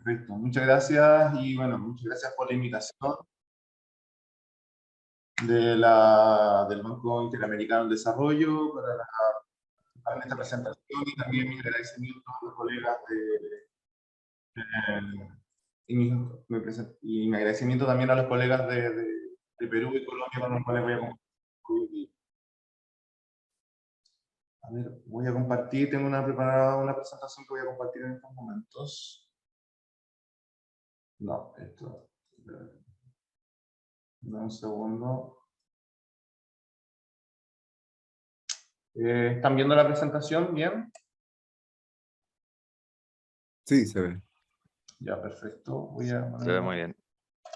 Perfecto. Muchas gracias y bueno, muchas gracias por la invitación del Banco Interamericano del Desarrollo para esta presentación y también mi agradecimiento a los colegas y, y mi agradecimiento también a los colegas de Perú y Colombia con los cuales voy a compartir. A ver, voy a compartir, tengo preparada una presentación que voy a compartir en estos momentos. No, esto. Un segundo. ¿Están viendo la presentación bien? Sí, se ve. Ya, perfecto. Voy a Se ve muy bien.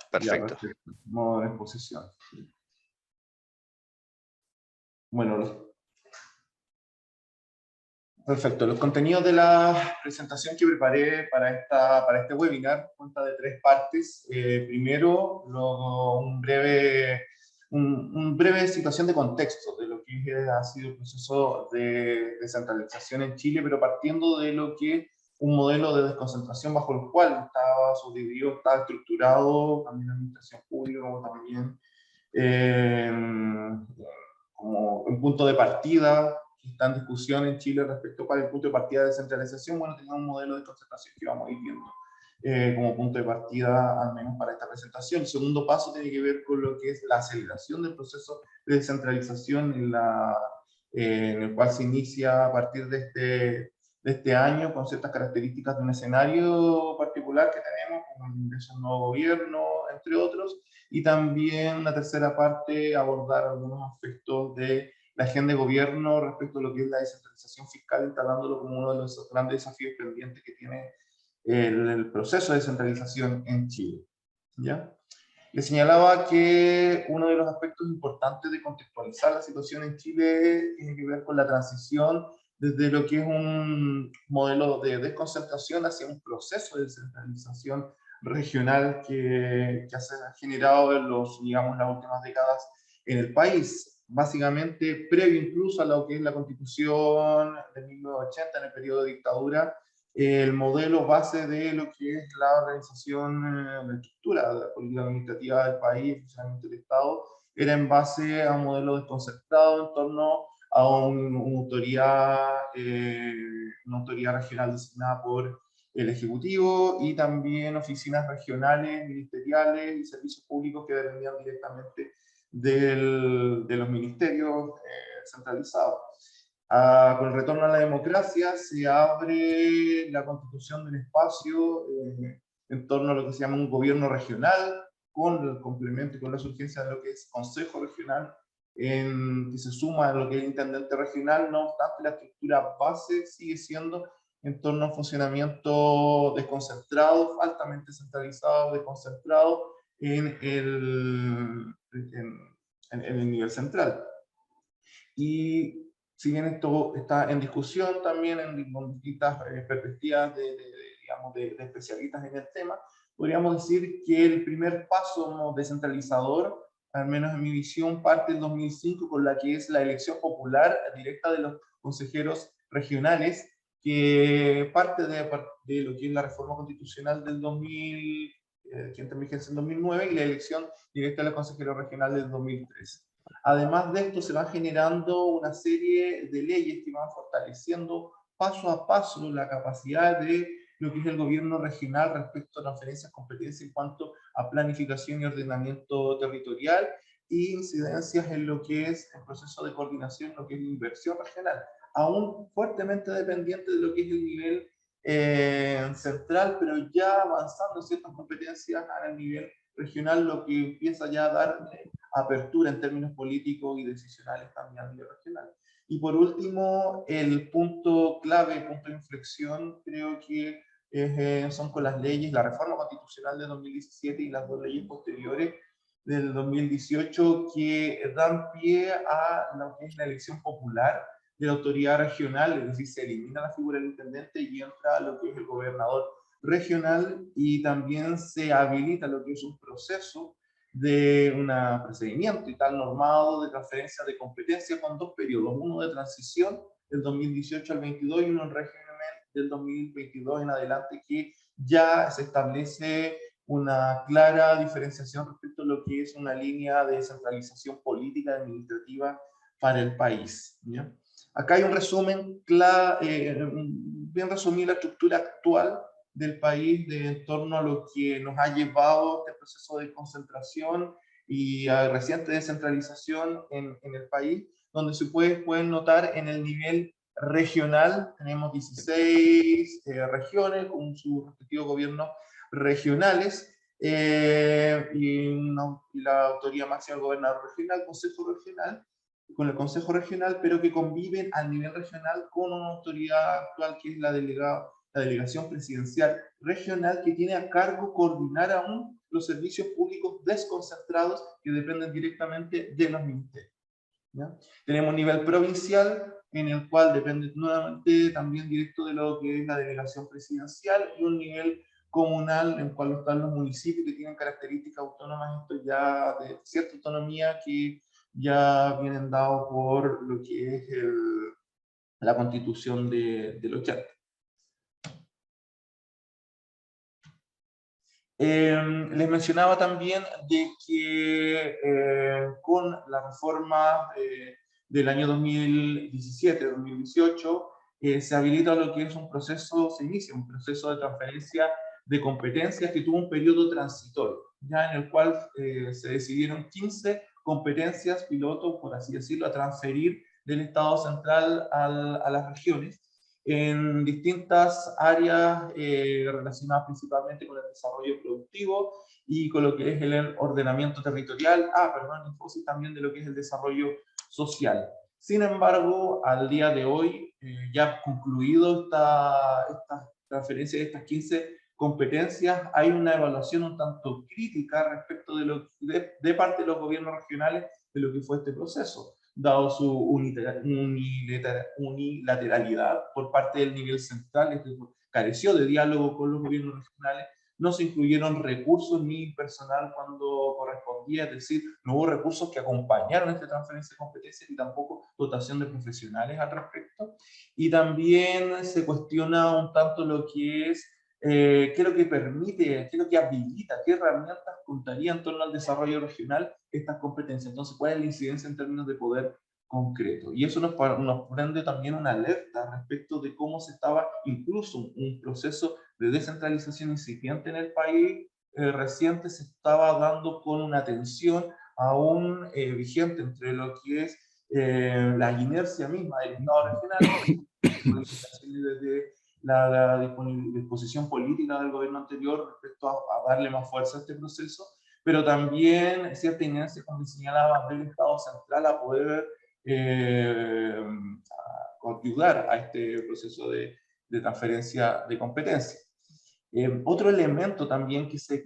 Perfecto. Ya, perfecto. Modo de exposición. Bueno, perfecto. Los contenidos de la presentación que preparé para este webinar cuenta de 3 partes. Primero, un breve situación de contexto de lo que ha sido el proceso de descentralización en Chile, pero partiendo de lo que un modelo de desconcentración bajo el cual estaba subdividido, estaba estructurado, también la administración pública, como también como un punto de partida que está en discusión en Chile respecto para el punto de partida de descentralización. Bueno, tenemos un modelo de concentración que vamos a ir viendo como punto de partida, al menos para esta presentación. El segundo paso tiene que ver con lo que es la aceleración del proceso de descentralización en el cual se inicia a partir de este año con ciertas características de un escenario particular que tenemos, como el ingreso de un nuevo gobierno, entre otros, y también una tercera parte, abordar algunos aspectos de la agenda de gobierno respecto a lo que es la descentralización fiscal, instalándolo como uno de los grandes desafíos pendientes que tiene el proceso de descentralización en Chile. ¿Ya? Le señalaba que uno de los aspectos importantes de contextualizar la situación en Chile tiene que ver con la transición desde lo que es un modelo de desconcentración hacia un proceso de descentralización regional que se ha generado en digamos, las últimas décadas en el país. Básicamente, previo incluso a lo que es la Constitución de 1980, en el periodo de dictadura, el modelo base de lo que es la organización, la estructura de la política administrativa del país, especialmente del Estado, era en base a un modelo desconcertado en torno a una autoridad regional designada por el Ejecutivo y también oficinas regionales, ministeriales y servicios públicos que dependían directamente de los ministerios centralizados. Con el retorno a la democracia se abre la constitución de un espacio en torno a lo que se llama un gobierno regional, con el complemento y con la surgencia de lo que es consejo regional, que se suma a lo que es el intendente regional. No obstante, la estructura base sigue siendo en torno a un funcionamiento desconcentrado, altamente centralizado, desconcentrado en el nivel central. Y si bien esto está en discusión también con distintas perspectivas digamos, de especialistas en el tema, podríamos decir que el primer paso descentralizador, al menos en mi visión, parte del 2005 con la que es la elección popular directa de los consejeros regionales, que parte de lo que es la reforma constitucional del 2000, que entra en vigencia en 2009, y la elección directa de los consejeros regionales del 2013. Además de esto, se va generando una serie de leyes que van fortaleciendo paso a paso la capacidad de lo que es el gobierno regional respecto a transferencias de competencias en cuanto a planificación y ordenamiento territorial e incidencias en lo que es el proceso de coordinación, lo que es la inversión regional, aún fuertemente dependiente de lo que es el nivel central, pero ya avanzando ciertas competencias a nivel regional, lo que empieza ya a dar apertura en términos políticos y decisionales también a nivel regional. Y por último, el punto clave, el punto de inflexión, creo que son con las leyes, la reforma constitucional de 2017 y las 2 leyes posteriores del 2018 que dan pie a lo que es la elección popular de la autoridad regional, es decir, se elimina la figura del intendente y entra lo que es el gobernador regional, y también se habilita lo que es un proceso de un procedimiento y tal normado de transferencia de competencia con 2 periodos, uno de transición del 2018 al 22 y uno en régimen del 2022 en adelante, que ya se establece una clara diferenciación respecto a lo que es una línea de descentralización política y administrativa para el país, ¿ya? Acá hay un resumen, bien resumido la estructura actual del país en torno a lo que nos ha llevado este proceso de concentración y a reciente descentralización en el país, donde pueden notar en el nivel regional, tenemos 16 regiones con sus respectivos gobiernos regionales, y la autoría máxima del gobernador regional, consejo regional, con el consejo regional, pero que conviven a nivel regional con una autoridad actual que es la delegación presidencial regional, que tiene a cargo coordinar aún los servicios públicos desconcentrados que dependen directamente de los ministerios, ¿ya? Tenemos un nivel provincial, en el cual depende nuevamente también directo de lo que es la delegación presidencial, y un nivel comunal en el cual están los municipios que tienen características autónomas, esto ya de cierta autonomía que ya vienen dados por lo que es la constitución del 80. Les mencionaba también de que con la reforma del año 2017-2018 se habilita lo que es un proceso, se inicia un proceso de transferencia de competencias que tuvo un periodo transitorio, ya en el cual se decidieron 15 competencias piloto, por así decirlo, a transferir del Estado central a las regiones, en distintas áreas relacionadas principalmente con el desarrollo productivo y con lo que es el ordenamiento territorial, y también de lo que es el desarrollo social. Sin embargo, al día de hoy, ya concluido esta transferencia de estas 15 competencias, hay una evaluación un tanto crítica respecto de parte de los gobiernos regionales de lo que fue este proceso, dado su unilateralidad por parte del nivel central, es decir, careció de diálogo con los gobiernos regionales, no se incluyeron recursos ni personal cuando correspondía, es decir, no hubo recursos que acompañaron esta transferencia de competencias y tampoco dotación de profesionales al respecto. Y también se cuestiona un tanto lo que es qué es lo que permite, qué es lo que habilita, qué herramientas contaría en torno al desarrollo regional estas competencias. Entonces, ¿cuál es la incidencia en términos de poder concreto? Y eso nos prende también una alerta respecto de cómo se estaba incluso un proceso de descentralización incipiente en el país reciente, se estaba dando con una tensión aún vigente entre lo que es la inercia misma del Estado regional, desde la disposición política del gobierno anterior respecto a darle más fuerza a este proceso, pero también cierta inercia, como señalaba, del Estado central a poder ayudar a este proceso de transferencia de competencia. Otro elemento también que se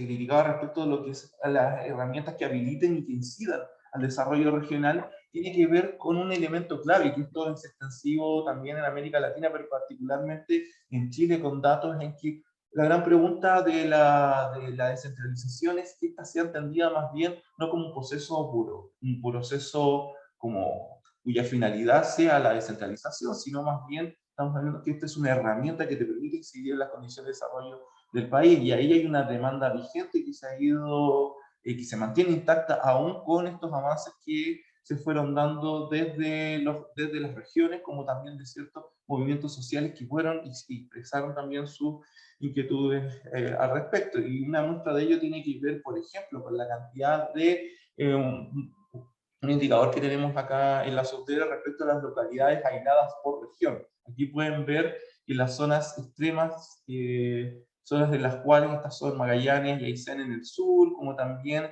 criticaba respecto a lo que es a las herramientas que habiliten y que incidan al desarrollo regional, tiene que ver con un elemento clave, que esto es extensivo también en América Latina, pero particularmente en Chile, con datos en que la gran pregunta de la descentralización es que esta sea entendida más bien no como un proceso puro, un proceso como cuya finalidad sea la descentralización, sino más bien estamos hablando que esta es una herramienta que te permite incidir en las condiciones de desarrollo del país, y ahí hay una demanda vigente que se ha ido, que se mantiene intacta aún con estos avances que se fueron dando desde las regiones, como también de ciertos movimientos sociales que fueron y expresaron también sus inquietudes al respecto. Y una muestra de ello tiene que ver, por ejemplo, con la cantidad de un indicador que tenemos acá en la subdera respecto a las localidades aisladas por región. Aquí pueden ver que las zonas extremas, zonas de las cuales estas son Magallanes y Aysén en el sur, como también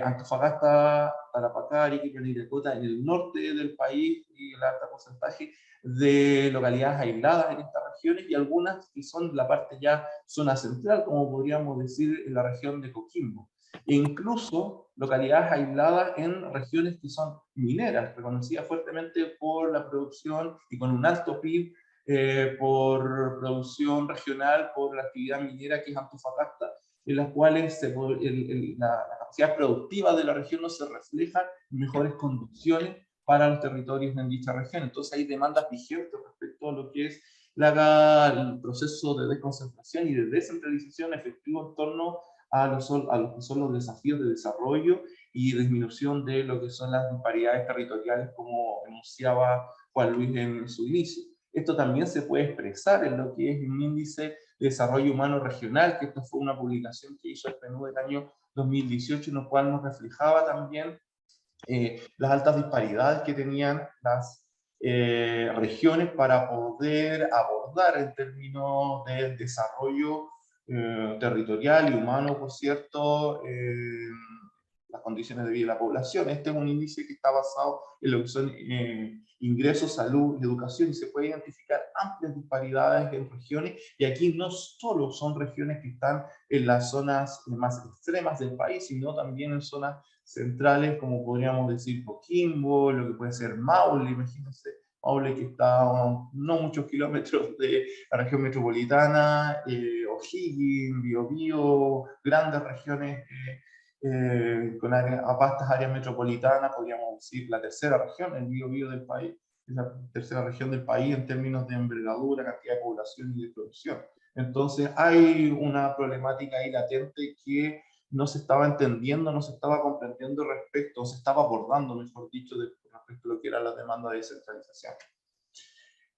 Antofagasta, Tarapacá, Arica y Parinacota en el norte del país, y el alto porcentaje de localidades aisladas en estas regiones, y algunas que son la parte ya zona central, como podríamos decir en la región de Coquimbo. E incluso localidades aisladas en regiones que son mineras, reconocidas fuertemente por la producción y con un alto PIB por producción regional, por la actividad minera que es Antofagasta, en las cuales la capacidad productiva de la región no se refleja en mejores condiciones para los territorios en dicha región. Entonces hay demandas vigentes respecto a lo que es el proceso de desconcentración y de descentralización efectivo en torno a lo que son los desafíos de desarrollo y disminución de lo que son las disparidades territoriales, como enunciaba Juan Luis en su inicio. Esto también se puede expresar en lo que es un índice de desarrollo humano regional, que esto fue una publicación que hizo el PNUD del año 2018, en lo cual nos reflejaba también las altas disparidades que tenían las regiones para poder abordar en términos del desarrollo territorial y humano, por cierto, las condiciones de vida de la población. Este es un índice que está basado en lo que son ingresos, salud y educación, y se puede identificar amplias disparidades en regiones, y aquí no solo son regiones que están en las zonas más extremas del país, sino también en zonas centrales, como podríamos decir Coquimbo, lo que puede ser Maule, imagínense, Maule que está a no muchos kilómetros de la región metropolitana, O'Higgins, Biobío, grandes regiones con vastas áreas metropolitanas, podríamos decir la tercera región, el Biobío del país, es la tercera región del país en términos de envergadura, cantidad de población y de producción. Entonces hay una problemática ahí latente que no se estaba entendiendo, no se estaba comprendiendo respecto, se estaba abordando, mejor dicho, respecto a lo que era la demanda de descentralización.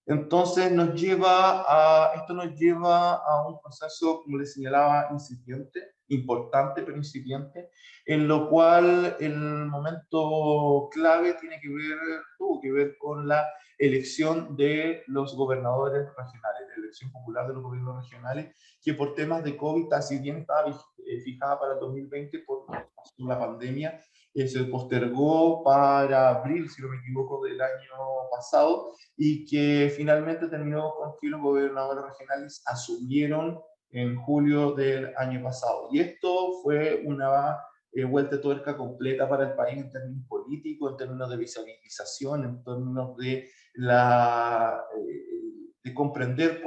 Entonces esto nos lleva a un proceso, como les señalaba, incipiente, importante pero incipiente, en lo cual el momento clave tuvo que ver con la elección de los gobernadores regionales, la elección popular de los gobiernos regionales, que por temas de COVID, si bien estaba fijada para el 2020 por la pandemia, se postergó para abril, si no me equivoco, del año pasado, y que finalmente terminó con que los gobernadores regionales asumieron en julio del año pasado. Y esto fue una vuelta de tuerca completa para el país en términos políticos, en términos de visibilización, en términos de comprender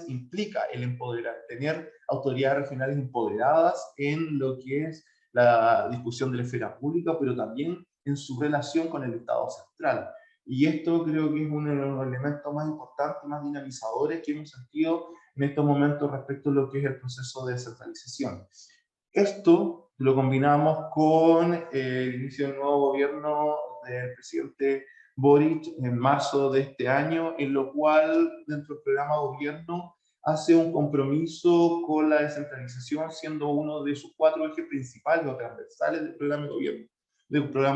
implica el empoderar, tener autoridades regionales empoderadas en lo que es la discusión de la esfera pública, pero también en su relación con el Estado central. Y esto creo que es uno de los elementos más importantes, más dinamizadores que hemos sentido en estos momentos respecto a lo que es el proceso de descentralización. Esto lo combinamos con el inicio del nuevo gobierno del presidente Boric en marzo de este año, en lo cual dentro del programa de gobierno hace un compromiso con la descentralización, siendo uno de sus 4 ejes principales o transversales del programa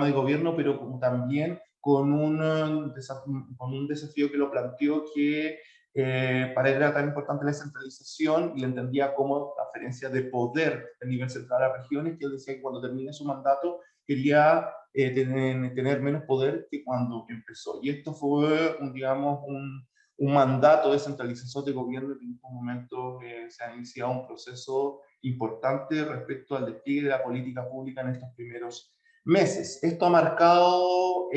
de gobierno, pero como también con un desafío que lo planteó que para él era tan importante la descentralización y la entendía como transferencia de poder a nivel central a regiones, que él decía que cuando termine su mandato quería tener menos poder que cuando empezó. Y esto fue, digamos, un mandato de descentralización de gobierno que en estos momentos se ha iniciado un proceso importante respecto al despliegue de la política pública en estos primeros meses. Esto ha marcado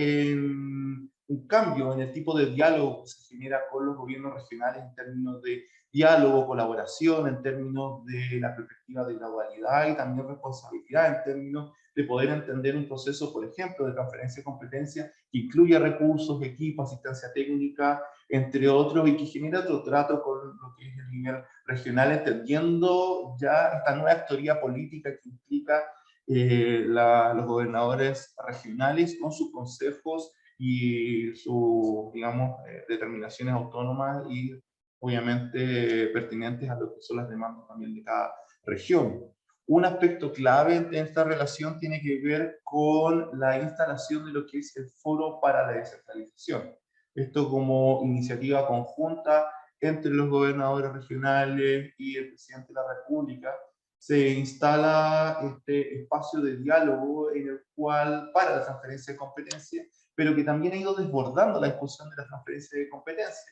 un cambio en el tipo de diálogo que se genera con los gobiernos regionales en términos de diálogo, colaboración, en términos de la perspectiva de gradualidad y también responsabilidad, en términos de poder entender un proceso, por ejemplo, de transferencia de competencia que incluya recursos, equipos, asistencia técnica, entre otros, y que genera otro trato con lo que es el nivel regional, entendiendo ya esta nueva actoría política que implica los gobernadores regionales con sus consejos y sus, digamos, determinaciones autónomas y obviamente pertinentes a lo que son las demandas también de cada región. Un aspecto clave en esta relación tiene que ver con la instalación de lo que es el Foro para la Descentralización. Esto como iniciativa conjunta entre los gobernadores regionales y el presidente de la República, se instala este espacio de diálogo en el cual, para la transferencia de competencia, pero que también ha ido desbordando la discusión de la transferencia de competencia,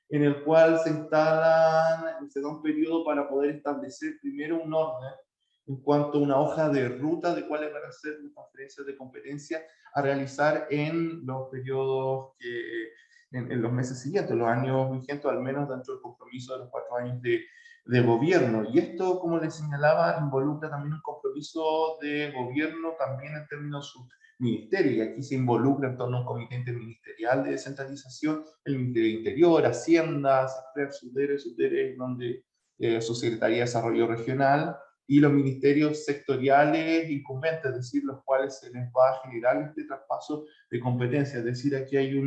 en el cual se da un periodo para poder establecer primero un orden en cuanto a una hoja de ruta de cuáles van a ser las transferencias de competencia a realizar en los periodos en los meses siguientes, los años vigentes, al menos dentro del compromiso de los 4 años de gobierno. Y esto, como les señalaba, involucra también un compromiso compromiso de gobierno también en términos de su ministerio, y aquí se involucra en torno a un comité interministerial de descentralización, el Ministerio de Interior, Hacienda, SUDERE, donde su Secretaría de Desarrollo Regional, y los ministerios sectoriales incumbentes, es decir, los cuales se les va a generar este traspaso de competencias. Es decir, aquí hay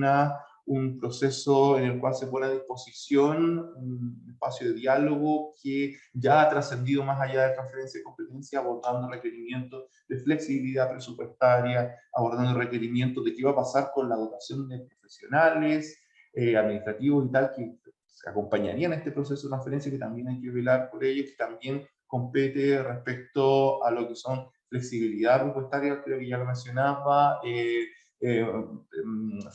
un proceso en el cual se pone a disposición un espacio de diálogo que ya ha trascendido más allá de transferencia de competencia, abordando requerimientos de flexibilidad presupuestaria, abordando requerimientos de qué va a pasar con la dotación de profesionales, administrativos y tal, que se acompañarían este proceso de transferencia, que también hay que velar por ello, que también compete respecto a lo que son flexibilidad presupuestaria, creo que ya lo mencionaba,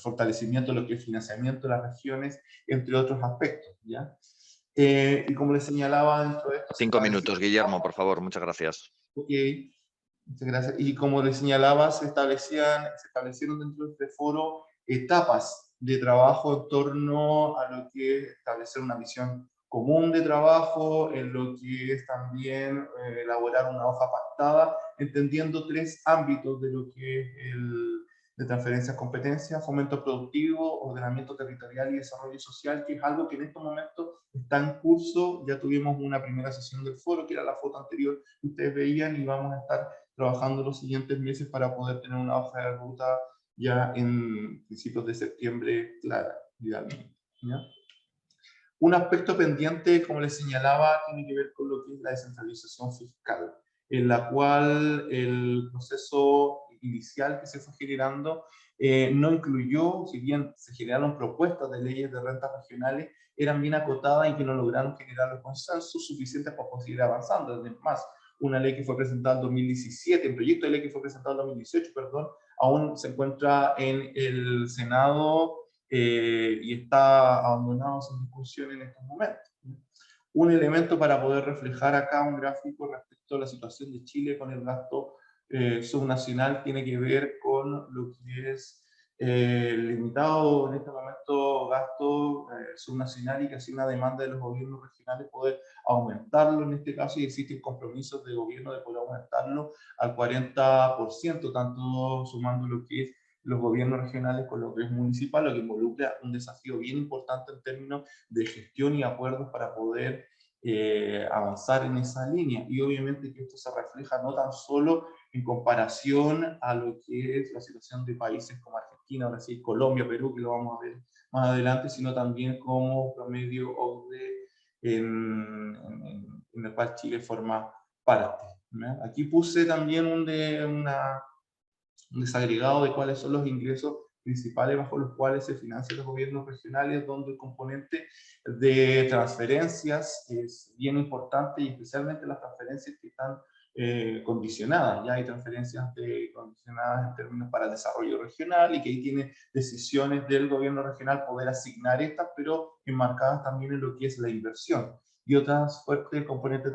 fortalecimiento de lo que es financiamiento de las regiones, entre otros aspectos, ¿ya? Y como les señalaba, dentro de esto... 5 minutos, Guillermo, por favor, muchas gracias. Ok, muchas gracias. Y como les señalaba, se establecieron dentro de este foro etapas de trabajo en torno a lo que es establecer una visión común de trabajo, en lo que es también elaborar una hoja pactada, entendiendo tres ámbitos de lo que es de transferencias competencias: fomento productivo, ordenamiento territorial y desarrollo social, que es algo que en estos momentos está en curso. Ya tuvimos una primera sesión del foro, que era la foto anterior que ustedes veían, y vamos a estar trabajando los siguientes meses para poder tener una hoja de ruta ya en principios de septiembre clara, idealmente, ¿ya? Un aspecto pendiente, como les señalaba, tiene que ver con lo que es la descentralización fiscal, en la cual el proceso inicial que se fue generando no incluyó, si bien se generaron propuestas de leyes de rentas regionales, eran bien acotadas y que no lograron generar los consensos suficientes para poder seguir avanzando. Además, una ley que fue presentada en 2017, el proyecto de ley que fue presentado en 2018, perdón, aún se encuentra en el Senado y está abandonado sin discusión en estos momentos. Un elemento para poder reflejar acá un gráfico respecto a la situación de Chile con el gasto subnacional tiene que ver con lo que es limitado en este momento gasto subnacional, y que así una demanda de los gobiernos regionales poder aumentarlo en este caso, y existen compromisos de gobierno de poder aumentarlo al 40%, tanto sumando lo que es los gobiernos regionales con lo que es municipal, lo que involucra un desafío bien importante en términos de gestión y acuerdos para poder avanzar en esa línea. Y obviamente que esto se refleja no tan solo en comparación a lo que es la situación de países como Argentina, ahora sí, Colombia, Perú, que lo vamos a ver más adelante, sino también como promedio OCDE en el cual Chile forma parte, ¿no? Aquí puse también un desagregado de cuáles son los ingresos principales bajo los cuales se financian los gobiernos regionales, donde el componente de transferencias es bien importante, y especialmente las transferencias que están condicionadas. Ya hay transferencias condicionadas en términos para el desarrollo regional, y que ahí tiene decisiones del gobierno regional poder asignar estas, pero enmarcadas también en lo que es la inversión. Y otras fuertes componentes de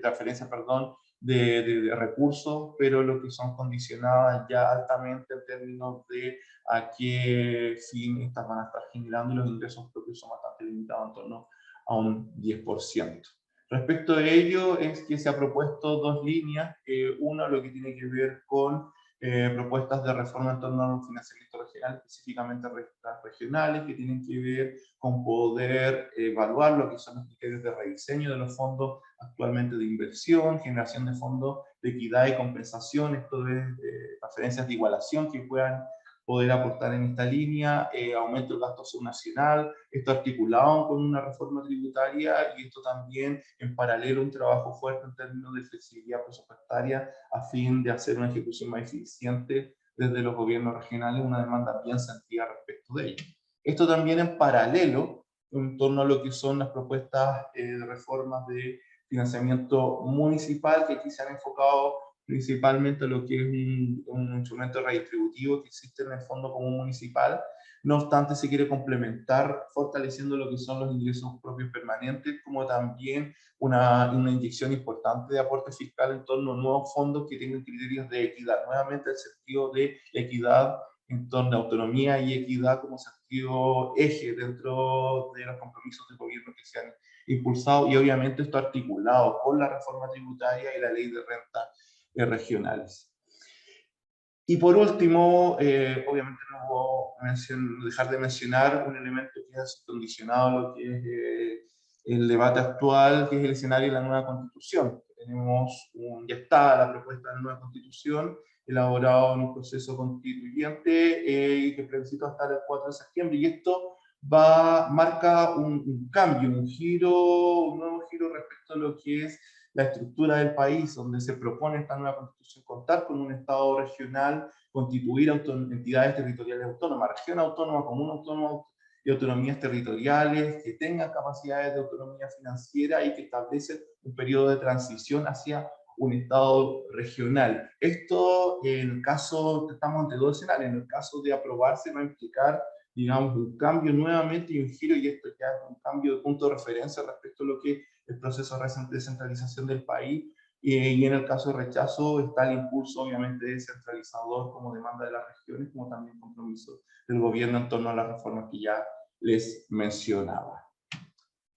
transferencias, perdón, de recursos, pero lo que son condicionadas ya altamente en términos de a qué fin estas van a estar generando, y los ingresos propios son bastante limitados, en torno a un 10%. Respecto de ello, es que se ha propuesto dos líneas. Una, lo que tiene que ver con propuestas de reforma en torno a un financiamiento regional, específicamente regionales, que tienen que ver con poder evaluar lo que son los criterios de rediseño de los fondos actualmente de inversión, generación de fondos de equidad y compensación, esto es transferencias de igualación que puedan poder aportar en esta línea, aumento del gasto subnacional, esto articulado con una reforma tributaria, y esto también en paralelo un trabajo fuerte en términos de flexibilidad presupuestaria a fin de hacer una ejecución más eficiente desde los gobiernos regionales, una demanda bien sentida respecto de ello. Esto también en paralelo en torno a lo que son las propuestas de reformas de financiamiento municipal, que aquí se han enfocado principalmente a lo que es un instrumento redistributivo que existe en el Fondo Común Municipal. No obstante, se quiere complementar fortaleciendo lo que son los ingresos propios permanentes, como también una inyección importante de aporte fiscal en torno a nuevos fondos que tengan criterios de equidad, nuevamente el sentido de equidad en torno a autonomía y equidad como sentido eje dentro de los compromisos de gobierno que se han impulsado, y obviamente esto articulado con la reforma tributaria y la ley de renta regionales. Y por último, obviamente no puedo dejar de mencionar un elemento que ha condicionado lo que es el debate actual, que es el escenario de la nueva constitución. Ya está la propuesta de la nueva constitución, elaborado en un proceso constituyente y que plebiscito hasta el 4 de septiembre. Y esto marca un cambio, un nuevo giro respecto a lo que es la estructura del país, donde se propone esta nueva constitución contar con un Estado regional, constituir entidades territoriales autónomas, región autónoma, común autónoma y autonomías territoriales, que tengan capacidades de autonomía financiera y que establecen un periodo de transición hacia un Estado regional. Esto, en el caso, estamos ante dos escenarios, en el caso de aprobarse va a implicar, digamos, un cambio nuevamente y un giro, y esto ya es un cambio de punto de referencia respecto a lo que el proceso de descentralización del país, y en el caso de rechazo está el impulso obviamente descentralizador como demanda de las regiones, como también compromiso del gobierno en torno a las reformas que ya les mencionaba.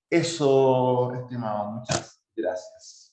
Eso, estimado, muchas gracias.